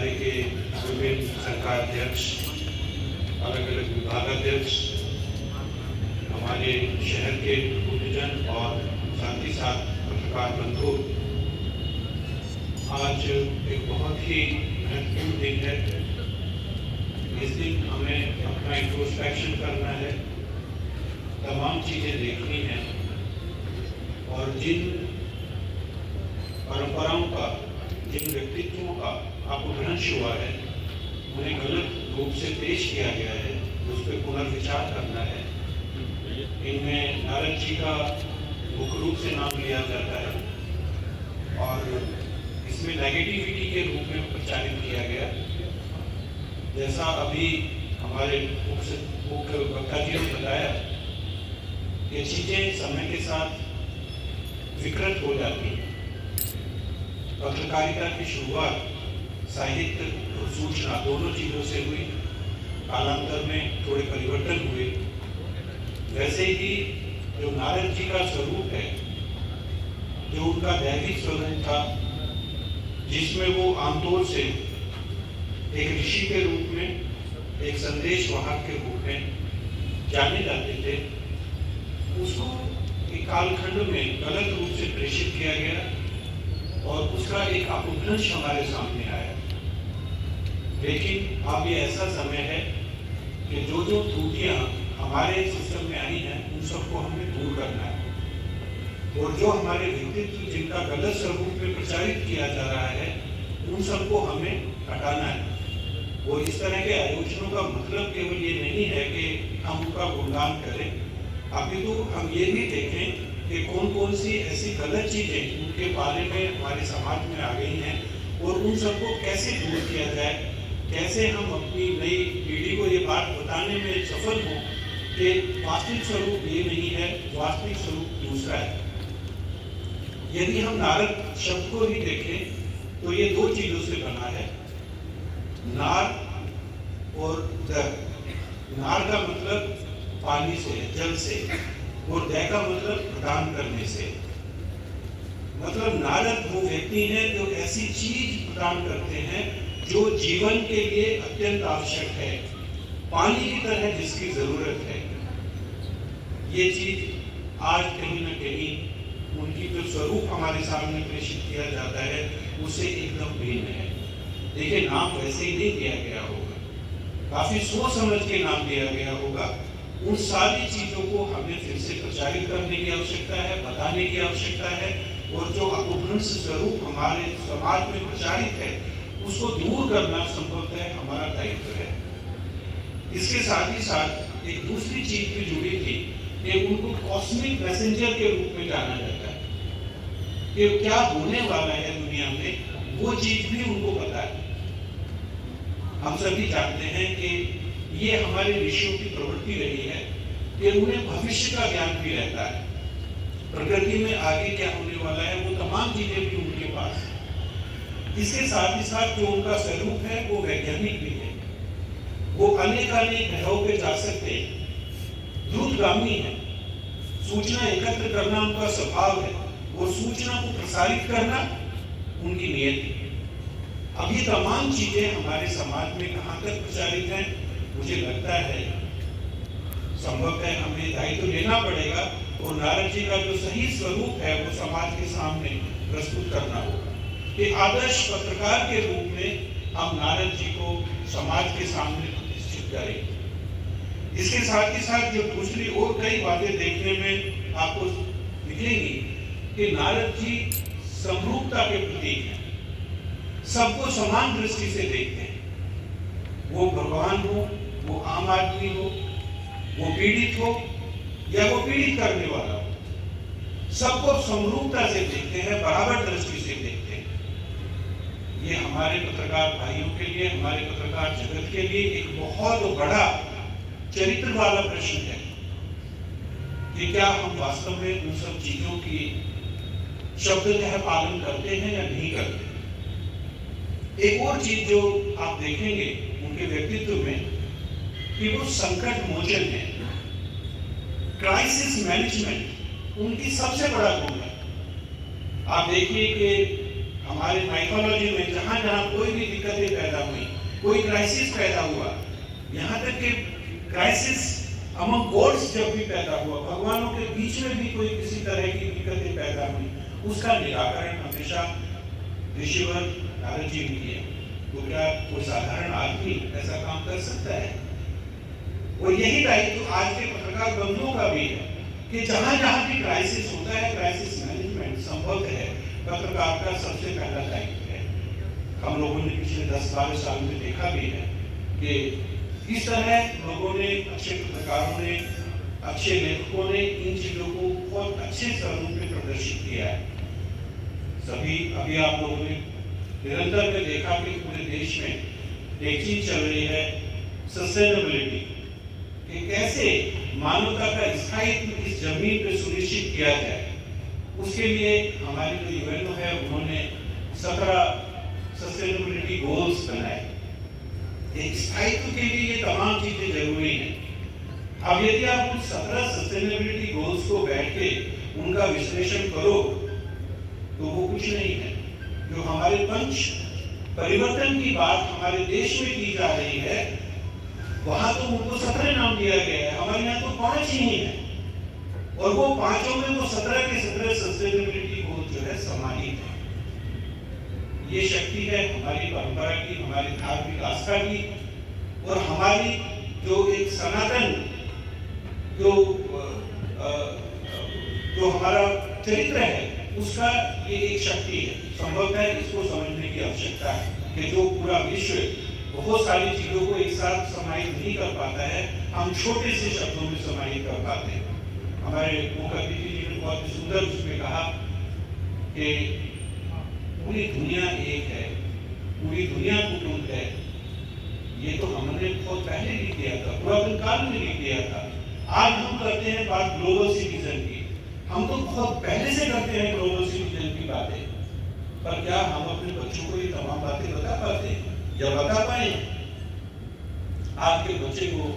मंत्रालय के विभिन्न सरकाराध्यक्ष, अलग अलग विभागाध्यक्ष, हमारे शहर के गुरुजन और साथ ही साथ पत्रकार बंधु, आज एक बहुत ही महत्वपूर्ण दिन है। इस दिन हमें अपना इंट्रोस्पेक्शन करना है, तमाम चीज़ें देखनी है और जिन परंपराओं का, जिन व्यक्तित्वों का अपभ्रंश हुआ है, उन्हें गलत रूप से पेश किया गया है, उस पर पुनर्विचार करना है। इनमें नारद जी का मुख्य रूप से नाम लिया जाता है और इसमें नेगेटिविटी के रूप में प्रचारित किया गया। जैसा अभी हमारे मुख्य वक्ता जी ने बताया, ये चीज़ें समय के साथ विकृत हो जाती हैं। पत्रकारिता की शुरुआत साहित्य और सूचना दोनों चीज़ों से हुई, कालांतर में थोड़े परिवर्तन हुए। वैसे ही जो नारद जी का स्वरूप है, जो उनका दैविक स्वरूप था, जिसमें वो आमतौर से एक ऋषि के रूप में, एक संदेश वाहक के रूप में जाने जाते थे, उसको एक कालखंड में गलत रूप से प्रेषित किया गया और उसका एक अपभ्रंश हमारे सामने आया। लेकिन अब ये ऐसा समय है कि जो जो त्रुटियां हमारे सिस्टम में आई हैं, उन सबको हमें दूर करना है और जो हमारे व्यक्तित्व जिनका गलत स्वरूप में प्रचारित किया जा रहा है, उन सबको हमें हटाना है। और इस तरह के आयोजनों का मतलब केवल ये नहीं है कि हम उनका गुणगान करें, अपितु हम ये भी देखें कि कौन कौन सी ऐसी गलत चीज़ें उनके बारे में हमारे समाज में आ गई हैं और उन सबको कैसे दूर किया जाए, कैसे हम अपनी नई पीढ़ी को ये बात बताने में सफल हों कि वास्तविक स्वरूप ये नहीं है, वास्तविक स्वरूप दूसरा है। यदि हम नारद शब्द को ही देखें तो ये दो चीज़ों से बना है, नार और दर। नार का मतलब पानी से, जल से, और दय का मतलब प्रदान करने से। मतलब नारद वो व्यक्ति हैं जो ऐसी चीज प्रदान करते हैं जो जीवन के लिए अत्यंत आवश्यक है, पानी की तरह जिसकी जरूरत है। ये चीज आज कहीं न कहीं उनकी जो स्वरूप हमारे सामने प्रेषित किया जाता है, उससे एकदम भिन्न है। देखिए, नाम वैसे ही नहीं दिया गया होगा, काफी सोच समझ के नाम दिया गया होगा। उन सारी चीजों को हमें फिर से प्रचारित करने की आवश्यकता है, बताने की आवश्यकता है, और जो अपभ्रंश स्वरूप हमारे समाज में प्रचारित है, उसको दूर करना संभवतः हमारा दायित्व है। इसके साथ ही साथ एक दूसरी चीज भी जुड़ी थी कि उनको कॉस्मिक मैसेंजर के रूप में जाना जाता है, कि क्या होने वाला है दुनिया में, वो चीज भी उनको पता है। हम सभी जानते हैं कि ये हमारे ऋषियों की प्रवृत्ति रही है कि उन्हें भविष्य का ज्ञान भी रहता है, प्रकृति में आगे क्या होने वाला है, वो तमाम चीजें भी उनके पास है। इसके साथ ही साथ जो उनका स्वरूप है वो वैज्ञानिक भी है, वो अनेक ग्रहों पे जा सकते हैं, द्रुतगामी है, सूचना एकत्र करना उनका स्वभाव है, वो सूचना को प्रसारित करना उनकी नियति है। अब ये तमाम चीजें हमारे समाज में कहाँ तक प्रचारित हैं, मुझे लगता है संभवतः हमें दायित्व लेना पड़ेगा और नारद जी का जो सही स्वरूप है वो समाज के सामने प्रस्तुत करना होगा। कि आदर्श पत्रकार के रूप में हम नारद जी को समाज के सामने प्रतिष्ठित करें। इसके साथ ही साथ जो दूसरी और कई बातें देखने में आपको दिखेंगी कि नारद जी समरूपता के प्रतीक हैं, सबको समान दृष्टि से देखते हैं। वो भगवान हो, वो आम आदमी हो, वो पीड़ित हो या वो पीड़ित करने वाला हो, सबको समरूपता से देखते हैं, बराबर दृष्टि से देखते हैं। ये हमारे पत्रकार भाइयों के लिए, हमारे पत्रकार जगत के लिए एक बहुत बड़ा चरित्र वाला प्रश्न है कि क्या हम वास्तव में उन सब चीजों की शब्दतः पालन करते हैं या नहीं करते। एक और चीज जो आप देखेंगे उनके व्यक्तित्व में कि वो संकट मोचन है, क्राइसिस मैनेजमेंट उनकी सबसे बड़ा गुण है। आप देखिए कि हमारे माइथोलॉजी में जहाँ जहाँ कोई भी दिक्कतें पैदा हुई, कोई क्राइसिस पैदा हुआ, यहाँ तक कि क्राइसिस अमंग गॉड्स जब भी पैदा हुआ, भगवानों के बीच में भी कोई किसी तरह की दिक्कतें पैदा हुई, उसका निराकरण हमेशा ऋषिवर नारद जी ने किया। तो क्या कोई साधारण आदमी ऐसा काम कर सकता है? और यही दायित्व तो आज के पत्रकार बंधुओं का भी है कि जहां जहां भी क्राइसिस होता है, क्राइसिस मैनेजमेंट संभव है पत्रकार का सबसे पहला दायित्व है। हम लोगों ने पिछले 10-12 साल में देखा भी है कि किस तरह लोगों ने, अच्छे पत्रकारों ने, अच्छे लेखकों ने इन चीजों को बहुत अच्छे स्वरूप में प्रदर्शित किया है। सभी अभी आप लोगों ने निरंतर में देखा कि पूरे देश में एक चीज चल रही है, सस्टेनेबिलिटी, कि कैसे मानवता का स्थायित्व इस जमीन पे सुनिश्चित किया जाए। उसके लिए हमारी जो यूएनओ है, उन्होंने 17 सस्टेनेबिलिटी गोल्स बनाए। एक स्थायित्व के लिए ये तमाम चीजें जरूरी हैं। अब यदि आप उन 17 सस्टेनेबिलिटी गोल्स को बैठ के उनका विश्लेषण करो तो वो कुछ नहीं है। जो हमारे पंच परिवर्तन की बात हमारे देश में की जा रही है, वहां तो उनको 17 नाम दिया गया है, हमारे यहाँ तो 5 ही है, और वो 5 में वो 17 के 17 सस्टेनेबिलिटी गोल जो है समाहित है। ये शक्ति है हमारी परंपरा की, हमारी धार्मिक आस्था की, और हमारी जो एक सनातन जो हमारा चरित्र है, उसका ये एक शक्ति है। संभव है इसको समझने की आवश्यकता है कि जो पूरा विश्व बहुत सारी चीजों को एक साथ समाहित नहीं कर पाता है, हम छोटे से शब्दों में समाहित कर पाते हैं। हमारे मुख्य अतिथि जी ने बहुत सुंदर उसमें कहा कि पूरी दुनिया एक है, पूरी दुनिया कुटुंब है। ये तो हमने बहुत पहले भी किया था, पुरातन काल में भी किया था। आज हम करते हैं बात ग्लोबल सिटीजन की, हम तो बहुत पहले से करते हैं ग्लोबल सिटीजन की बातें, पर क्या हम अपने बच्चों को ये तमाम बातें बता पाते हैं या बता पाए? आपके बच्चे को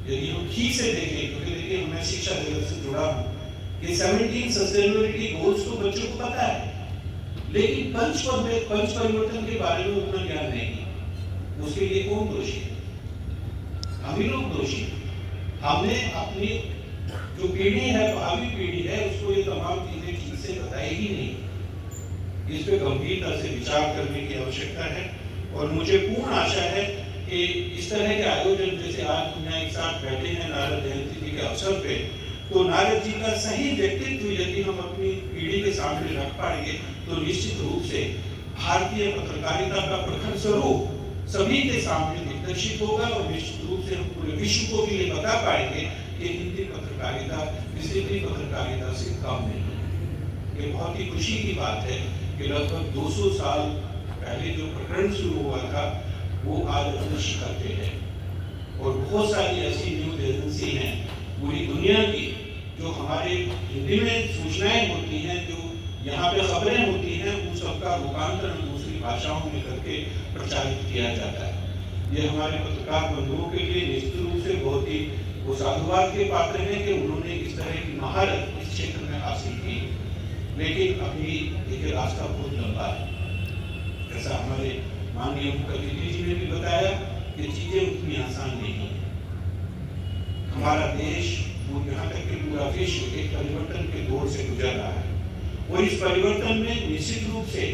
यदि हम ठीक से देखें, क्योंकि देखिए मैं शिक्षा जगत से जुड़ा हूँ, कि 17 सस्टेनेबिलिटी गोल्स तो बच्चों को पता है, लेकिन पंच परिवर्तन के बारे में उतना ज्ञान नहीं। उसके लिए कौन दोषी है? हम ही लोग दोषी हैं। हमने अपनी जो पीढ़ी है, भावी पीढ़ी है, उसको ये तमाम चीजें ठीक से बताई ही नहीं। इस पे गंभीरता से विचार करने की आवश्यकता है, और मुझे पूर्ण आशा है कि इस तरह के आयोजन, जैसे आज हम यहाँ एक साथ बैठे हैं नारद जयंती के अवसर पे, तो नारद जी का सही व्यक्तित्व यदि हम अपनी पीढ़ी के सामने रख पाएंगे तो निश्चित रूप से भारतीय पत्रकारिता का प्रखर स्वरूप सभी के सामने दिग्दर्शित होगा, और निश्चित रूप से हम पूरे विश्व को भी ये बता पाएंगे कि हिंदी पत्रकारिता किसी भी पत्रकारिता से कम नहीं है। ये बहुत ही खुशी की बात है कि लगभग 200 साल पहले जो प्रकरण शुरू हुआ था, वो आज अदृश्य करते हैं, और बहुत सारी ऐसी न्यूज एजेंसी हैं पूरी दुनिया की, जो हमारे हिंदी में सूचनाएं होती हैं, जो यहाँ पे खबरें होती हैं, उन सबका रूपांतरण दूसरी भाषाओं में करके प्रचारित किया जाता है। ये हमारे पत्रकार बंधुओं के लिए निश्चित रूप से बहुत ही वो साधुवाद के पात्र हैं कि उन्होंने इस तरह की महारत इस क्षेत्र में हासिल की, लेकिन अभी देखिए रास्ता बहुत लंबा है। ऐसा हमारे माननीय मुख्य अतिथि जी ने भी बताया कि चीजें उतनी आसान नहीं है। हमारा देश, यहाँ तक कि पूरा विश्व एक परिवर्तन के दौर से गुजर रहा है, और इस परिवर्तन में निश्चित रूप से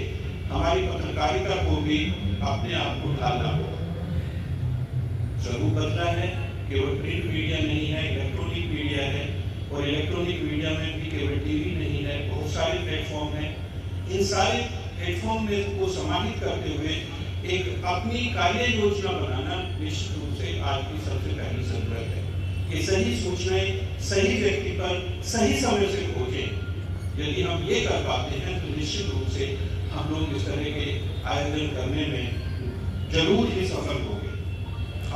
हमारी पत्रकारिता को भी अपने आप को ढालना होगा। स्वरूप बदला है, केवल प्रिंट मीडिया नहीं है, इलेक्ट्रॉनिक मीडिया है, और इलेक्ट्रॉनिक मीडिया में भी केवल टीवी नहीं है, बहुत सारे प्लेटफॉर्म हैं। इन सारे प्लेटफॉर्म में को समाहित करते हुए एक अपनी कार्य योजना बनाना निश्चित रूप से आज की सबसे पहली जरूरत है कि सही सूचनाएं सही व्यक्ति पर सही समय से पहुंचे। यदि हम ये कर पाते हैं तो निश्चित रूप से हम लोग इस तरह के आयोजन करने में जरूर ही सफल होंगे।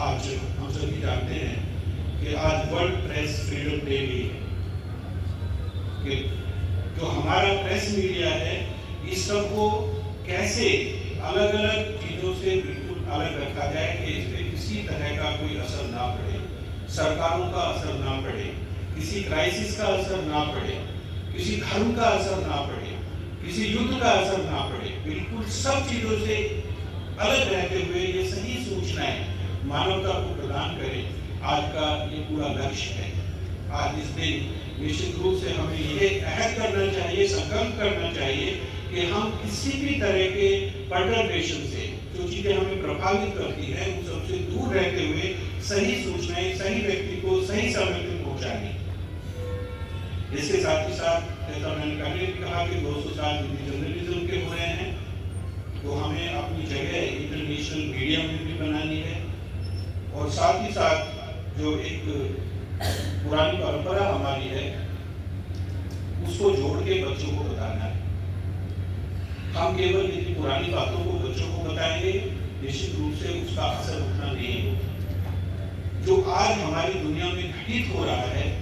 आज हम सभी जानते हैं कि आज वर्ल्ड प्रेस फ्रीडम डे भी है, कि जो हमारा प्रेस मीडिया है, इस सब को कैसे अलग अलग चीजों से बिल्कुल अलग रखा जाए कि इस पे किसी तरह का कोई असर ना पड़े, सरकारों का असर ना पड़े, किसी क्राइसिस का असर ना पड़े, किसी धर्म का असर ना पड़े, किसी युद्ध का असर ना पड़े। बिल्कुल सब चीजों से अलग रहते हुए ये सही सूचनाएं मानवता को प्रदान करें, आज का ये पूरा लक्ष्य है। आज इस दिन निश्चित रूप से हमें ये अहद करना चाहिए, संकल्प करना चाहिए कि हम किसी भी तरह के परटर्बेशन से, जो चीजें हमें प्रभावित करती है, उन सबसे दूर रहते हुए सही सूचनाएं सही व्यक्ति को सही समय पर पहुंचाएंगे। इसके साथ ही साथ जैसा मैंने पहले भी कहा कि 200 साल जर्नलिज्म के हो रहे हैं, तो हमें अपनी जगह इंटरनेशनल मीडिया में भी बनानी है, और साथ ही साथ जो एक पुरानी परंपरा हमारी है उसको जोड़ के बच्चों को बताना है। हम केवल इतनी पुरानी बातों को बच्चों को बताएंगे, निश्चित रूप से उसका असर उतना नहीं होगा। जो आज हमारी दुनिया में घटित हो रहा है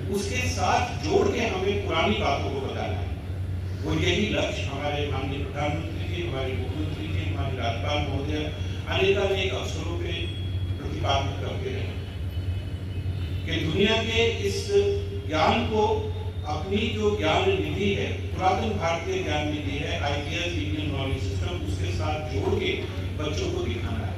उसके साथ जोड़ के हमें पुरानी बातों को बताना है। और यही लक्ष्य हमारे माननीय प्रधानमंत्री के, हमारे मुख्यमंत्री के, हमारे राज्यपाल महोदय अनेक अवसरों पे प्रतिपादित करते रहे कि दुनिया के इस ज्ञान को, अपनी जो ज्ञान निधि है, पुरातन भारतीय ज्ञान निधि है, आइडियाज इंडियन नॉलेज सिस्टम, उसके साथ जोड़ के बच्चों को दिखाना है।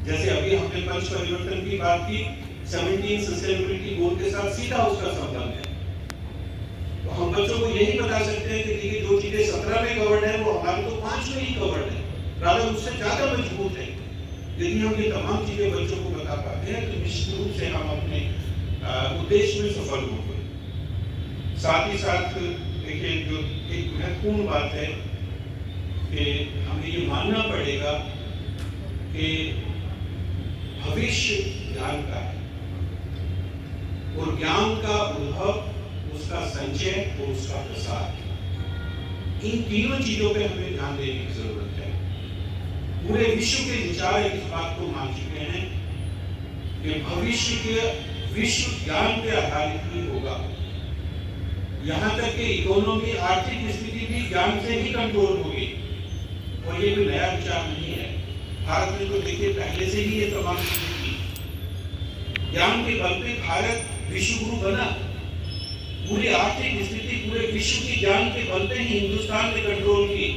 जैसे अभी हमने पंच परिवर्तन की बात की, 17 सस्टेनेबिलिटी गोल के साथ सीधा उसका संबंध है। तो हम बच्चों को यही बता सकते हैं कि देखिए जो चीजें 17 में कवर्ड है वो हमारे तो 5 में ही कवर्ड है, राधा उससे ज्यादा मजबूत है। यदि हम ये तमाम चीजें बच्चों को बता पाते हैं तो निश्चित रूप से हम अपने उद्देश्य में सफल होंगे। साथ ही साथ देखिए जो एक महत्वपूर्ण बात है कि हमें ये मानना पड़ेगा कि भविष्य ज्ञान का है, और ज्ञान का उद्भव, उसका संचय और उसका प्रसार, इन तीनों चीजों पे हमें ध्यान देने की जरूरत है। पूरे विश्व के विचारक इस बात को मान चुके हैं कि भविष्य के विश्व ज्ञान पे आधारित ही होगा। यहाँ तक कि इकोनॉमी, आर्थिक स्थिति भी ज्ञान से ही कंट्रोल होगी, और ये कोई नया विचार नहीं है। भारत में तो देखिए पहले से ही ये तमाम चीजें थी। ज्ञान के बल पे भारत विश्व गुरु बना। पूरी आर्थिक स्थिति पूरे विश्व की ज्ञान के बल पे ही हिंदुस्तान ने कंट्रोल की।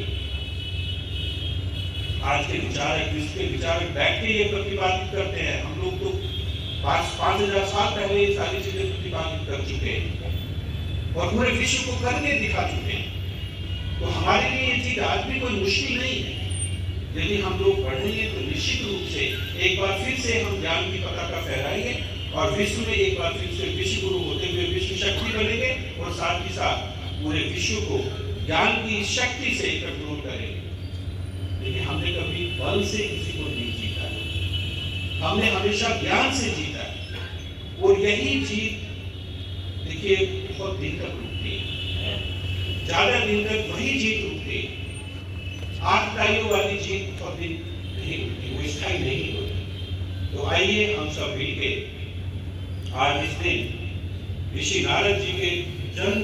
आज के विचारक, विश्व के विचारक बैठ के ये प्रतिपादित करते हैं। हम लोग तो 5,000 साल पहले ये सारी चीजें प्रतिपादित कर चुके हैं और पूरे विश्व को करके दिखा चुके हैं। तो हमारे लिए ये चीज आज भी कोई मुश्किल नहीं है। यदि हम लोग पढ़ेंगे तो निश्चित रूप से एक बार फिर से हम ज्ञान की पताका फहराएंगे और विश्व में एक बार फिर से विश्व गुरु होते हुए विश्व शक्ति बनेंगे, और साथ ही साथ पूरे विश्व को ज्ञान की शक्ति से कंट्रोल करेंगे। लेकिन हमने कभी बल से किसी को नहीं जीता, हमने हमेशा ज्ञान से जीता, और यही जीत देखिए बहुत दिन तक रुकती है। ज्यादा दिन तक वही जीत रुकती है। 8 इकाइयों वाली जीत बहुत दिन नहीं रुकती, वो स्थायी नहीं होती। तो आइए हम सब मिलकर आज इस दिन ऋषि नारद जी के जन्म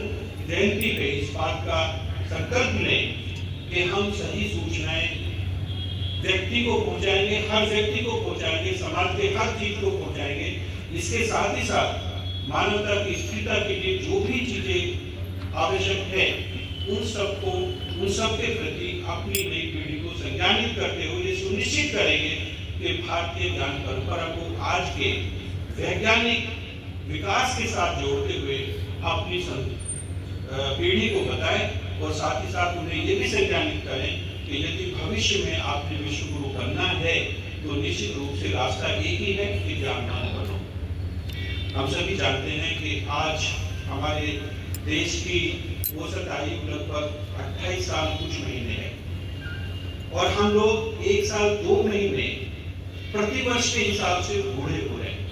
जयंती पे इस बात का संकल्प लें कि हम सही सूचनाएं व्यक्ति को पहुंचाएंगे, हर व्यक्ति को पहुंचाएंगे, समाज के हर चीज को पहुंचाएंगे। इसके साथ ही साथ मानवता की स्थिरता के लिए जो भी चीजें आवश्यक है उन सब के प्रति अपनी नई पीढ़ी को संज्ञानित करते हुए ये सुनिश्चित करेंगे कि भारतीय ज्ञान परंपरा को आज के वैज्ञानिक विकास के साथ जोड़ते हुए अपनी पीढ़ी को बताएं, और साथ ही साथ उन्हें ये भी संज्ञानित करें कि यदि भविष्य में आपने विश्व गुरु बनना है तो निश्चित रूप से रास्ता एक ही है कि ज्ञानवान बनो। हम सभी जानते हैं कि आज हमारे देश की औसत आयु लगभग 28 साल कुछ महीने है, और हम लोग 1 साल 2 महीने प्रतिवर्ष के हिसाब से बूढ़े हो रहे हैं।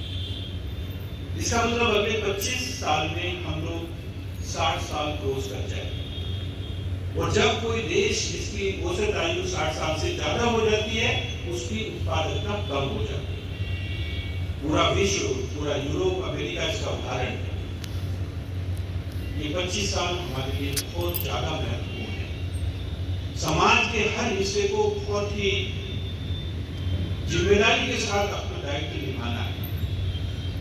इसका मतलब अगले 25 साल में हम लोग 60 साल क्रॉस कर जाएंगे, और जब कोई देश जिसकी औसत आयु 60 साल से ज्यादा हो जाती है उसकी उत्पादकता कम हो जाती है। पूरा विश्व, पूरा यूरोप, अमेरिका इसका उदाहरण है। ये 25 साल हमारे लिए बहुत ज्यादा महत्वपूर्ण है। समाज के हर हिस्से को बहुत ही जिम्मेदारी के साथ अपना दायित्व निभाना है,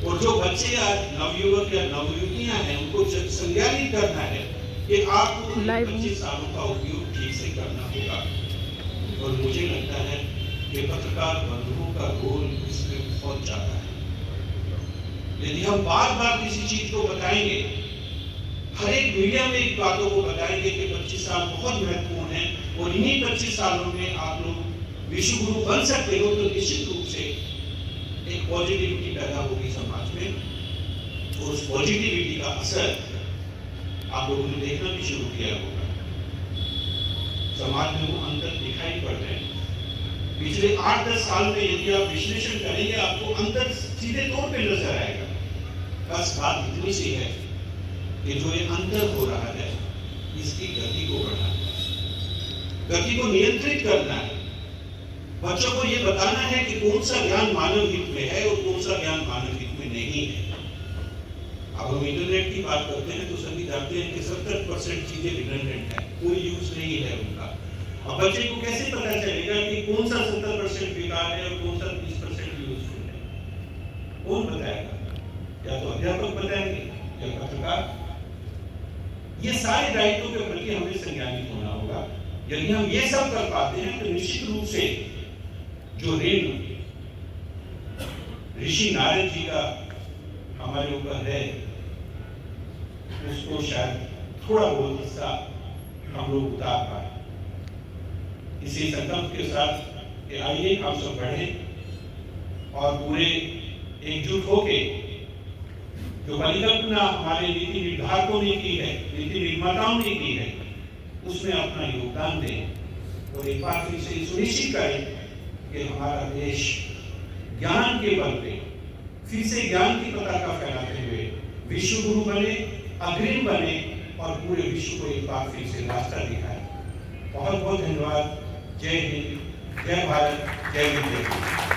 और जो बच्चे आज नवयुवक या नवयुवतियां हैं उनको संज्ञानित करना है कि आपको 25 सालों का उपयोग ठीक से करना होगा। और मुझे लगता है कि पत्रकार बंधुओं का रोल इसमें बहुत ज़्यादा है। यदि हम बार बार किसी चीज को बताएंगे, हर एक मीडिया में एक बातों को बताएंगे कि 25 साल बहुत महत्वपूर्ण है और इन्हीं 25 सालों में आप लोग विश्व गुरु बन सकते हो, तो निश्चित रूप से एक पॉजिटिविटी पैदा होगी समाज में। और उस पॉजिटिविटी का असर आप लोगों ने देखना भी शुरू किया होगा। समाज में वो अंतर दिखाई पड़ रहे हैं। पिछले 8-10 साल में यदि आप विश्लेषण करेंगे, आपको अंतर सीधे तौर पे नजर आएगा। बस बात इतनी सी है कि जो ये अंतर हो रहा है, इसकी गति को बढ़ाना है, गति को नियंत्रित करना है। बच्चों को ये बताना है कि कौन सा ज्ञान मानव हित में है और कौन सा ज्ञान मानव हित में नहीं है। अब हम इंटरनेट की बात करते हैं तो सभी जानते हैं कि 70% चीजें रिडंडेंट है, कोई यूज नहीं है उनका। अब बच्चे को कैसे पता चलेगा कि कौन सा 70% बेकार है और कौन सा 30% यूजफुल है? कौन बताएगा? या तो अध्यापक बताएंगे या पत्रकार। ये सारे दायित्वों के प्रति हमें संज्ञानित होना होगा। यदि हम ये सब कर पाते हैं तो निश्चित रूप से जो ऋण ऋषि नारद जी का हमारे ऊपर है, उसको शायद थोड़ा बहुत हिस्सा हम लोग उतार पाए। इसी संकल्प के साथ कि आइए हम सब बढ़ें और पूरे एकजुट होके जो परिकल्पना हमारे नीति निर्धारकों ने की है, नीति निर्माताओं ने की है, उसमें अपना योगदान दें और एक बार फिर से सुनिश्चित करें कि हमारा देश ज्ञान के बल पे फिर से ज्ञान की पताका फहराते हुए विश्व गुरु बने, अग्रिम बने और पूरे विश्व को एक बार फिर से रास्ता दिखाए। बहुत बहुत धन्यवाद। जय हिंद, जय भारत, जय विजय।